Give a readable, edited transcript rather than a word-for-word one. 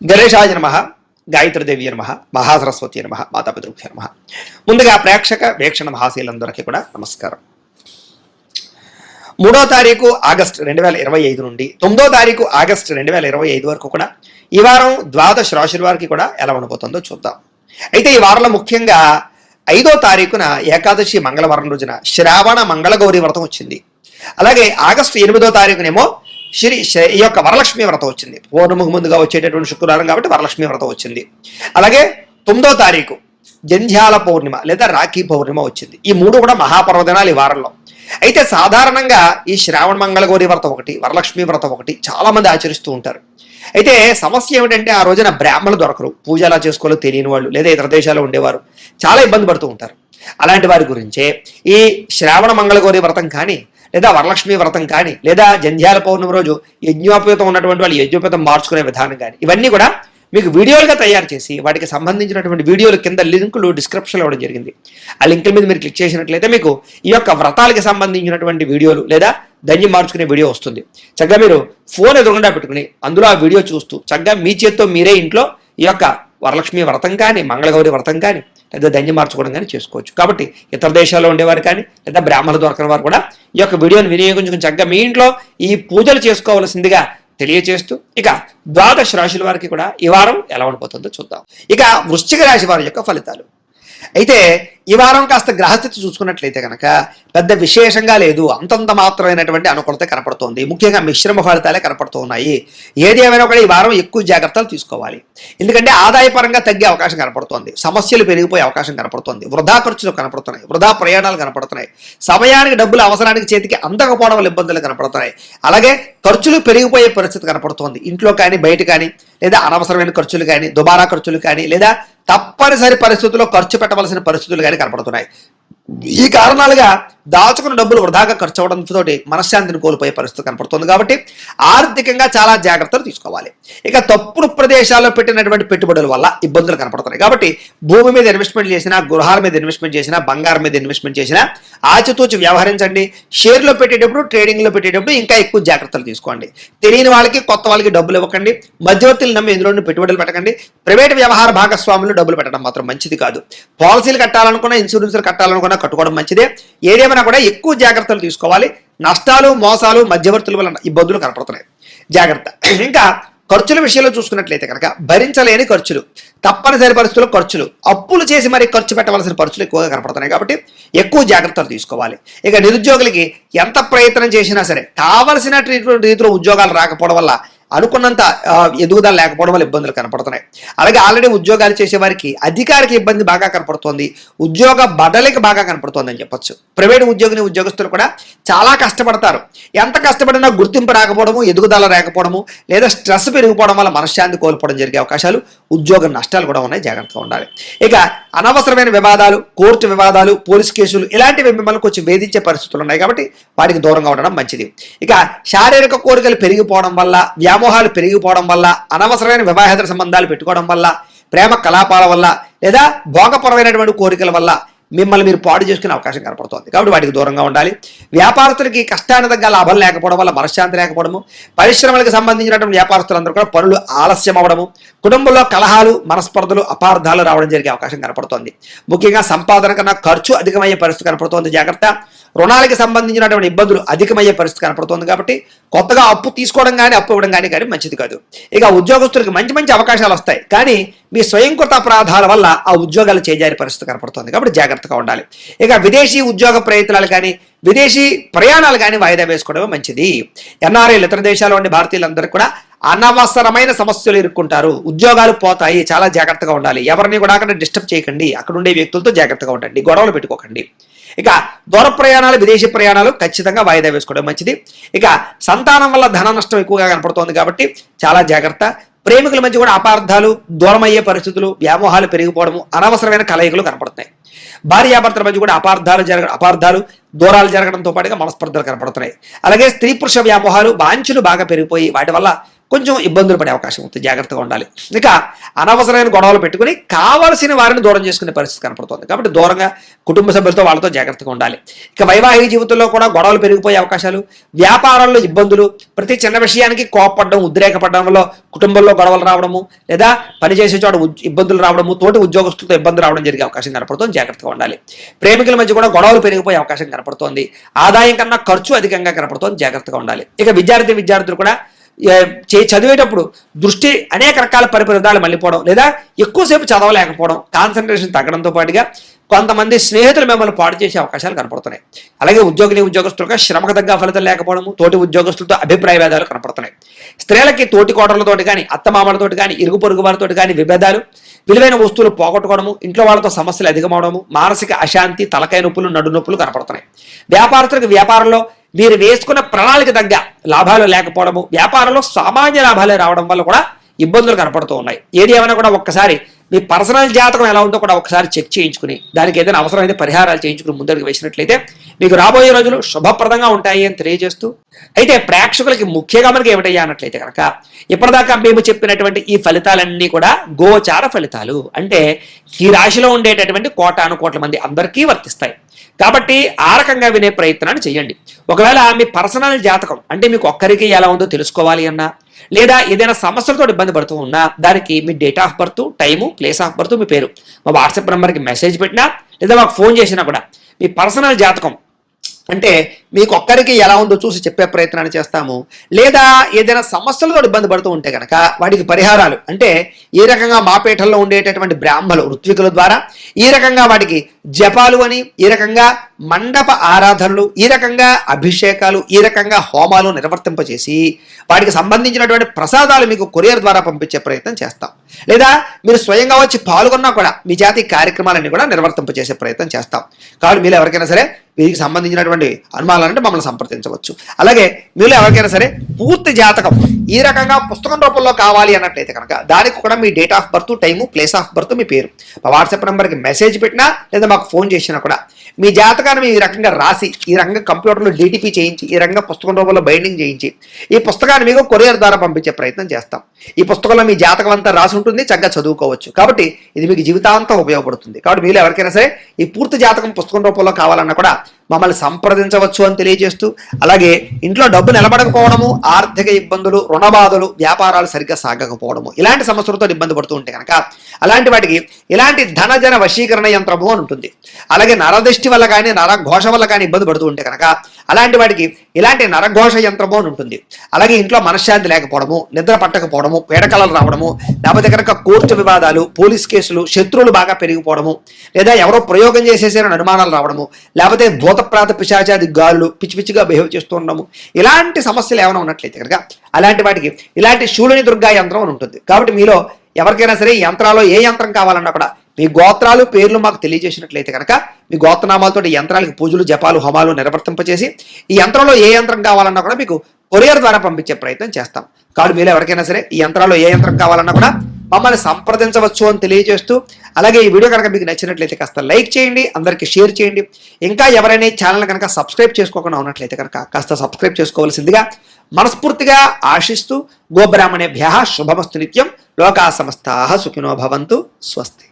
గణేశాయ నమః, గాయత్రీదేవి నమః, మహాసరస్వతి నమః, మాతాపితృభ్యో నమః. ముందుగా ప్రేక్షక వీక్షణ మహాశీలందరికీ కూడా నమస్కారం. 3వ తారీఖు ఆగస్టు 2025 నుండి 9వ తారీఖు ఆగస్టు 2025 వరకు కూడా ఈ వారం ద్వాదశ రాశుల వారికి కూడా ఎలా ఉండబోతుందో చూద్దాం. అయితే ఈ వారంలో ముఖ్యంగా 5వ తారీఖున ఏకాదశి మంగళవారం రోజున శ్రావణ మంగళగౌరి వ్రతం వచ్చింది. అలాగే ఆగస్టు 8వ తారీఖునేమో ఈ యొక్క వరలక్ష్మి వ్రతం వచ్చింది. పౌర్ణమికి ముందుగా వచ్చేటటువంటి శుక్రవారం కాబట్టి వరలక్ష్మి వ్రతం వచ్చింది. అలాగే 9వ తారీఖు జంధ్యాల పౌర్ణిమ లేదా రాఖీ పౌర్ణిమ వచ్చింది. ఈ మూడు కూడా మహాపర్వదినాలు ఈ వారంలో. అయితే సాధారణంగా ఈ శ్రావణ మంగళగౌరి వ్రతం ఒకటి, వరలక్ష్మి వ్రతం ఒకటి చాలా మంది ఆచరిస్తూ ఉంటారు. అయితే సమస్య ఏమిటంటే ఆ రోజున బ్రాహ్మణులు దొరకరు, పూజ ఎలా చేసుకోవాలో తెలియని వాళ్ళు లేదా ఇతర దేశాల్లో ఉండేవారు చాలా ఇబ్బంది పడుతూ ఉంటారు. అలాంటి వారి గురించే ఈ శ్రావణ మంగళగౌరి వ్రతం కానీ లేదా వరలక్ష్మి వ్రతం కానీ లేదా జంధ్యాల పౌర్ణమి రోజు యజ్ఞోపేతం ఉన్నటువంటి వాళ్ళు యజ్ఞోపేతం మార్చుకునే విధానం కానీ ఇవన్నీ కూడా మీకు వీడియోలుగా తయారు చేసి వాటికి సంబంధించినటువంటి వీడియోలు కింద లింకులు డిస్క్రిప్షన్లో ఇవ్వడం జరిగింది. ఆ లింకుల మీద మీరు క్లిక్ చేసినట్లయితే మీకు ఈ యొక్క వ్రతాలకి సంబంధించినటువంటి వీడియోలు లేదా దంజి మార్చుకునే వీడియో వస్తుంది. చక్కగా మీరు ఫోన్ ఎదురుగుండా పెట్టుకుని అందులో ఆ వీడియో చూస్తూ చక్కగా మీ చేత్తో మీరే ఇంట్లో ఈ యొక్క వరలక్ష్మి వ్రతం కానీ మంగళగౌరి వ్రతం కానీ లేదా దంజి మార్చుకోవడం కానీ చేసుకోవచ్చు. కాబట్టి ఇతర దేశాల్లో ఉండేవారు కానీ లేదా బ్రాహ్మణులు దొరకని వారు కూడా ఈ యొక్క వీడియోని వినియోగించుకుని చక్కగా మీ ఇంట్లో ఈ పూజలు చేసుకోవాల్సిందిగా తెలియచేస్తూ ఇక ద్వాదశ రాశుల వారికి కూడా ఈ వారం ఎలా ఉండిపోతుందో చూద్దాం. ఇక వృశ్చిక రాశి వారి యొక్క ఫలితాలు. అయితే ఈ వారం కాస్త గ్రహస్థితి చూసుకున్నట్లయితే కనుక పెద్ద విశేషంగా లేదు, అంతంత మాత్రమైనటువంటి అనుకూలత కనపడుతోంది. ముఖ్యంగా మిశ్రమ ఫలితాలే కనపడుతూ ఉన్నాయి. ఏది ఏమైనా కూడా ఈ వారం ఎక్కువ జాగ్రత్తలు తీసుకోవాలి. ఎందుకంటే ఆదాయపరంగా తగ్గే అవకాశం కనపడుతోంది, సమస్యలు పెరిగిపోయే అవకాశం కనపడుతోంది, వృధా ఖర్చులు కనపడుతున్నాయి, వృధా ప్రయాణాలు కనపడుతున్నాయి, సమయానికి డబ్బులు అవసరానికి చేతికి అందకపోవడం వల్ల ఇబ్బందులు కనపడుతున్నాయి. అలాగే ఖర్చులు పెరిగిపోయే పరిస్థితి కనపడుతోంది. ఇంట్లో కానీ బయట కానీ లేదా అనవసరమైన ఖర్చులు కానీ దుబారా ఖర్చులు కానీ లేదా తప్పనిసరి పరిస్థితుల్లో ఖర్చు పెట్టవలసిన పరిస్థితులు కానీ కనపడుతున్నాయి. ఈ కారణాలుగా దాచుకున్న డబ్బులు వృధాగా ఖర్చు అవడంతో మనశ్శాంతిని కోల్పోయే పరిస్థితి కనపడుతుంది. కాబట్టి ఆర్థికంగా చాలా జాగ్రత్తలు తీసుకోవాలి. ఇక తప్పుడు ప్రదేశాల్లో పెట్టినటువంటి పెట్టుబడుల వల్ల ఇబ్బందులు కనపడుతున్నాయి. కాబట్టి భూమి మీద ఇన్వెస్ట్మెంట్ చేసినా, గృహాల మీద ఇన్వెస్ట్మెంట్ చేసినా, బంగారం మీద ఇన్వెస్ట్మెంట్ చేసినా ఆచితూచి వ్యవహరించండి. షేర్లో పెట్టేటప్పుడు, ట్రేడింగ్లో పెట్టేటప్పుడు ఇంకా ఎక్కువ జాగ్రత్తలు తీసుకోండి. తెలియని వాళ్ళకి, కొత్త వాళ్ళకి డబ్బులు ఇవ్వకండి. మధ్యవర్తులు నమ్మి ఇందులో పెట్టుబడులు పెట్టకండి. ప్రైవేట్ వ్యవహార భాగస్వాములు డబ్బులు పెట్టడం మాత్రం మంచిది కాదు. పాలసీలు కట్టాలనుకున్నా, ఇన్సూరెన్స్లు కట్టాలనుకున్నా కట్టుకోవడం మంచిదే. ఏదేమైనా కూడా ఎక్కువ జాగ్రత్తలు తీసుకోవాలి. నష్టాలు, మోసాలు, మధ్యవర్తుల వల్ల ఇబ్బందులు కనపడుతున్నాయి, జాగ్రత్త. ఇంకా ఖర్చుల విషయంలో చూసుకున్నట్లయితే కనుక భరించలేని ఖర్చులు, తప్పనిసరి పరిస్థితుల్లో ఖర్చులు, అప్పులు చేసి మరీ ఖర్చు పెట్టవలసిన ఖర్చులు ఎక్కువగా కనపడుతున్నాయి. కాబట్టి ఎక్కువ జాగ్రత్తలు తీసుకోవాలి. ఇక నిరుద్యోగులకి ఎంత ప్రయత్నం చేసినా సరే కావలసిన రీతిలో ఉద్యోగాలు రాకపోవడం వల్ల, అనుకున్నంత ఎదుగుదల లేకపోవడం వల్ల ఇబ్బందులు కనపడుతున్నాయి. అలాగే ఆల్రెడీ ఉద్యోగాలు చేసే వారికి అధికారికి ఇబ్బంది బాగా కనపడుతోంది, ఉద్యోగ బడలికి బాగా కనపడుతోంది అని చెప్పొచ్చు. ప్రైవేట్ ఉద్యోగస్తులు కూడా చాలా కష్టపడతారు. ఎంత కష్టపడినా గుర్తింపు రాకపోవడము, ఎదుగుదల రాకపోవడము లేదా స్ట్రెస్ పెరిగిపోవడం వల్ల మనశ్శాంతి కోల్పోవడం జరిగే అవకాశాలు, ఉద్యోగ నష్టాలు కూడా ఉన్నాయి. జాగ్రత్తగా ఉండాలి. ఇక అనవసరమైన వివాదాలు, కోర్టు వివాదాలు, పోలీస్ కేసులు ఇలాంటివి మిమ్మల్ని కొంచెం వేధించే పరిస్థితులు ఉన్నాయి. కాబట్టి వాటికి దూరంగా ఉండడం మంచిది. ఇక శారీరక కోరికలు పెరిగిపోవడం వల్ల, వ్యామోహాలు పెరిగిపోవడం వల్ల, అనవసరమైన వివాహేతర సంబంధాలు పెట్టుకోవడం వల్ల, ప్రేమ కలాపాల వల్ల లేదా భోగపరమైనటువంటి కోరికల వల్ల మిమ్మల్ని మీరు పాడు చేసుకునే అవకాశం కనపడుతుంది. కాబట్టి వాటికి దూరంగా ఉండాలి. వ్యాపారస్తులకి కష్టానికి తగ్గ లాభం లేకపోవడం వల్ల మనశ్శాంతి లేకపోవడము, పరిశ్రమలకు సంబంధించినటువంటి వ్యాపారస్తులందరూ కూడా పనులు ఆలస్యం అవ్వడము, కుటుంబంలో కలహాలు, మనస్పర్ధలు, అపార్థాలు రావడం జరిగే అవకాశం కనపడుతోంది. ముఖ్యంగా సంపాదన కన్నా ఖర్చు అధికమయ్యే పరిస్థితి కనపడుతోంది. జాగ్రత్త. రుణాలకి సంబంధించినటువంటి ఇబ్బందులు అధికమయ్యే పరిస్థితి కనపడుతోంది. కాబట్టి కొత్తగా అప్పు తీసుకోవడం కానీ అప్పు ఇవ్వడం కానీ మంచిది కాదు. ఇక ఉద్యోగస్తులకు మంచి అవకాశాలు వస్తాయి, కానీ మీ స్వయంకృత అపరాధాల వల్ల ఆ ఉద్యోగాలు చేజారే పరిస్థితి కనపడుతుంది. కాబట్టి జాగ్రత్తగా ఉండాలి. ఇక విదేశీ ఉద్యోగ ప్రయత్నాలు కానీ విదేశీ ప్రయాణాలు కానీ వాయిదా వేసుకోవడమే మంచిది. ఎన్ఆర్ఐలు, ఇతర దేశాల్లో ఉండే భారతీయులందరూ కూడా అనవసరమైన సమస్యలు ఇరుక్కుంటారు, ఉద్యోగాలు పోతాయి. చాలా జాగ్రత్తగా ఉండాలి. ఎవరిని కూడా అక్కడ డిస్టర్బ్ చేయకండి. అక్కడ ఉండే వ్యక్తులతో జాగ్రత్తగా ఉండండి, గొడవలు పెట్టుకోకండి. ఇక దూర ప్రయాణాలు, విదేశీ ప్రయాణాలు ఖచ్చితంగా వాయిదా వేసుకోవడం మంచిది. ఇక సంతానం వల్ల ధన నష్టం ఎక్కువగా కనపడుతోంది. కాబట్టి చాలా జాగ్రత్త. ప్రేమికుల మధ్య కూడా అపార్థాలు, దూరమయ్యే పరిస్థితులు, వ్యామోహాలు పెరిగిపోవడము, అనవసరమైన కలయికలు కనపడుతున్నాయి. భార్యాభర్తల మధ్య కూడా అపార్థాలు, దూరాలు జరగడంతో పాటుగా మనస్పర్ధలు కనపడుతున్నాయి. అలాగే స్త్రీ పురుష వ్యామోహాలు, వాంఛలు బాగా పెరిగిపోయి వాటి వల్ల కొంచెం ఇబ్బందులు పడే అవకాశం ఉంటుంది, జాగ్రత్తగా ఉండాలి. ఇక అనవసరమైన గొడవలు పెట్టుకుని కావాల్సిన వారిని దూరం చేసుకునే పరిస్థితి కనపడుతుంది. కాబట్టి దూరంగా కుటుంబ సభ్యులతో వాళ్ళతో జాగ్రత్తగా ఉండాలి. ఇక వైవాహిక జీవితంలో కూడా గొడవలు పెరిగిపోయే అవకాశాలు, వ్యాపారంలో ఇబ్బందులు, ప్రతి చిన్న విషయానికి కోపపడడం, ఉద్రేకపడడం వల్ల కుటుంబంలో గొడవలు రావడము, లేదా పనిచేసే చోట ఇబ్బందులు రావడము, తోటి ఉద్యోగస్తులతో ఇబ్బందులు రావడం జరిగే అవకాశం కనపడుతుంది, జాగ్రత్తగా ఉండాలి. ప్రేమికుల మధ్య కూడా గొడవలు పెరిగిపోయే అవకాశం కనపడుతోంది. ఆదాయం కన్నా ఖర్చు అధికంగా కనపడుతోంది, జాగ్రత్తగా ఉండాలి. ఇక విద్యార్థులు కూడా చదివేటప్పుడు దృష్టి అనేక రకాల పరిపరిధాలు మళ్ళీపోవడం, లేదా ఎక్కువసేపు చదవలేకపోవడం, కాన్సన్ట్రేషన్ తగ్గడంతో పాటుగా కొంతమంది స్నేహితులు మిమ్మల్ని పాడు చేసే అవకాశాలు కనపడుతున్నాయి. అలాగే ఉద్యోగులుగా శ్రమకు తగ్గ ఫలితం లేకపోవడము, తోటి ఉద్యోగస్తులతో అభిప్రాయ భేదాలు కనపడుతున్నాయి. స్త్రీలకి తోటి కోటలతోటి కానీ, అత్తమామలతోటి కానీ, ఇరుగు పొరుగు వారితో కానీ విభేదాలు, విలువైన వస్తువులు పోగొట్టుకోవడము, ఇంట్లో వాళ్ళతో సమస్యలు అధికమవడము, మానసిక అశాంతి, తలకాయ నొప్పులు, నడు నొప్పులు కనపడుతున్నాయి. వ్యాపారస్తులకు వ్యాపారంలో మీరు వేసుకున్న ప్రణాళిక తగ్గ లాభాలు లేకపోవడము, వ్యాపారంలో సామాన్య లాభాలే రావడం వల్ల కూడా ఇబ్బందులు కనపడుతూ ఉన్నాయి. ఏది ఏమైనా కూడా ఒక్కసారి మీ పర్సనల్ జాతకం ఎలా ఉందో కూడా ఒకసారి చెక్ చేయించుకుని దానికి ఏదైనా అవసరమైతే పరిహారాలు చేయించుకుని ముందడుగు వేసినట్లయితే మీకు రాబోయే రోజులు శుభప్రదంగా ఉంటాయి అని తెలియజేస్తూ, అయితే ప్రేక్షకులకి ముఖ్యంగా మనకి ఏమిటయ్యా అన్నట్లయితే కనుక ఇప్పటిదాకా మేము చెప్పినటువంటి ఈ ఫలితాలన్నీ కూడా గోచార ఫలితాలు, అంటే ఈ రాశిలో ఉండేటటువంటి కోటాను కోట్ల మంది అందరికీ వర్తిస్తాయి. కాబట్టి ఆ రకంగా వినే ప్రయత్నాన్ని చేయండి. ఒకవేళ మీ పర్సనల్ జాతకం అంటే మీకు ఒక్కరికి ఎలా ఉందో తెలుసుకోవాలి అన్నా, లేదా ఏదైనా సమస్యలతో ఇబ్బంది పడుతూ ఉన్నా, దానికి మీ date of birth, time, place of birth, మీ పేరు మా వాట్సాప్ నెంబర్కి మెసేజ్ పెట్టినా, లేదా మాకు ఫోన్ చేసినా కూడా మీ పర్సనల్ జాతకం అంటే మీకు ఒక్కరికి ఎలా ఉందో చూసి చెప్పే ప్రయత్నాన్ని చేస్తాము. లేదా ఏదైనా సమస్యలతో ఇబ్బంది పడుతూ ఉంటే కనుక వాటికి పరిహారాలు అంటే ఈ రకంగా మా పీఠంలో ఉండేటటువంటి బ్రాహ్మలు ఋత్వికుల ద్వారా ఈ రకంగా వాటికి జపాలు అని, ఈ రకంగా మండప ఆరాధనలు, ఈ రకంగా అభిషేకాలు, ఈ రకంగా హోమాలు నిర్వర్తింపచేసి వాటికి సంబంధించినటువంటి ప్రసాదాలు మీకు కొరియర్ ద్వారా పంపించే ప్రయత్నం చేస్తాం. లేదా మీరు స్వయంగా వచ్చి పాల్గొన్నా కూడా మీ జాతి కార్యక్రమాలన్నీ కూడా నిర్వర్తింపచేసే ప్రయత్నం చేస్తాం. కాబట్టి మీరు ఎవరికైనా సరే వీరికి సంబంధించినటువంటి అనుమానాలంటే మమ్మల్ని సంప్రదించవచ్చు. అలాగే మీరు ఎవరికైనా సరే పూర్తి జాతకం ఈ రకంగా పుస్తకం రూపంలో కావాలి అన్నట్లయితే కనుక దానికి కూడా మీ date of birth, time, place of birth, మీ పేరు మా వాట్సాప్ నెంబర్కి మెసేజ్ పెట్టినా, లేదా మాకు ఫోన్ చేసినా కూడా మీ జాతకాన్ని ఈ రకంగా రాసి, ఈ రకంగా కంప్యూటర్లో DTP చేయించి, ఈ రకంగా పుస్తకం రూపంలో బైండింగ్ చేయించి ఈ పుస్తకాన్ని మీకు కొరియర్ ద్వారా పంపించే ప్రయత్నం చేస్తాం. ఈ పుస్తకంలో మీ జాతకం అంతా రాసి ఉంటుంది, చక్కగా చదువుకోవచ్చు. కాబట్టి ఇది మీకు జీవితాంతం ఉపయోగపడుతుంది. కాబట్టి మీరు ఎవరికైనా సరే ఈ పూర్తి జాతకం పుస్తకం రూపంలో కావాలన్నా కూడా మమ్మల్ని సంప్రదించవచ్చు అని తెలియజేస్తూ, అలాగే ఇంట్లో డబ్బు నిలబడకపోవడము, ఆర్థిక ఇబ్బందులు, రుణబాధలు, వ్యాపారాలు సరిగ్గా సాగకపోవడము, ఇలాంటి సమస్యలతో ఇబ్బంది పడుతూ ఉంటే కనుక అలాంటి వాటికి ఇలాంటి ధనజన వశీకరణ యంత్రము అని ఉంటుంది. అలాగే నరదృష్టి వల్ల కానీ, నరఘోష వల్ల కానీ ఇబ్బంది పడుతూ ఉంటే కనుక అలాంటి వాటికి ఇలాంటి నరఘోష యంత్రము అని ఉంటుంది. అలాగే ఇంట్లో మనశ్శాంతి లేకపోవడము, నిద్ర పట్టకపోవడము, పీడకలలు రావడము, లేకపోతే కనుక కోర్టు వివాదాలు, పోలీస్ కేసులు, శత్రువులు బాగా పెరిగిపోవడము, లేదా ఎవరో ప్రయోగం చేసేసారని అనుమానాలు రావడము, లేకపోతే భూతప్రాత పిశాచాది గాలులు పిచ్చి పిచ్చిగా బిహేవ్ చేస్తూ ఉండము, ఇలాంటి సమస్యలు ఏమైనా ఉన్నట్లయితే కనుక అలాంటి వాటికి ఇలాంటి శూలిని దుర్గా యంత్రం అని ఉంటుంది. కాబట్టి మీలో ఎవరికైనా సరే ఈ యంత్రాల్లో ఏ యంత్రం కావాలన్నా కూడా మీ గోత్రాలు, పేర్లు మాకు తెలియజేసినట్లయితే కనుక మీ గోత్రనామాలతో ఈ యంత్రాలకి పూజలు, జపాలు, హోమాలు నిర్వర్తింపచేసి ఈ యంత్రంలో ఏ యంత్రం కావాలన్నా కూడా మీకు కొరియర్ ద్వారా పంపించే ప్రయత్నం చేస్తాం. కాబట్టి మీరు ఎవరికైనా సరే ఈ యంత్రాల్లో ఏ యంత్రం కావాలన్నా కూడా మమ్మల్ని సంప్రదించవచ్చు అని తెలియజేస్తూ, అలాగే ఈ వీడియో కనుక మీకు నచ్చినట్లయితే కాస్త లైక్ చేయండి, అందరికీ షేర్ చేయండి. ఇంకా ఎవరైనా ఛానల్ కనుక సబ్స్క్రైబ్ చేసుకోకుండా ఉన్నట్లయితే కనుక కాస్త సబ్స్క్రైబ్ చేసుకోవాల్సిందిగా మనస్ఫూర్తిగా ఆశిస్తూ, గోబ్రాహ్మణేభ్యః శుభమస్తు నిత్యం, లోకా సమస్తాః సుఖినో భవంతు, స్వస్తి.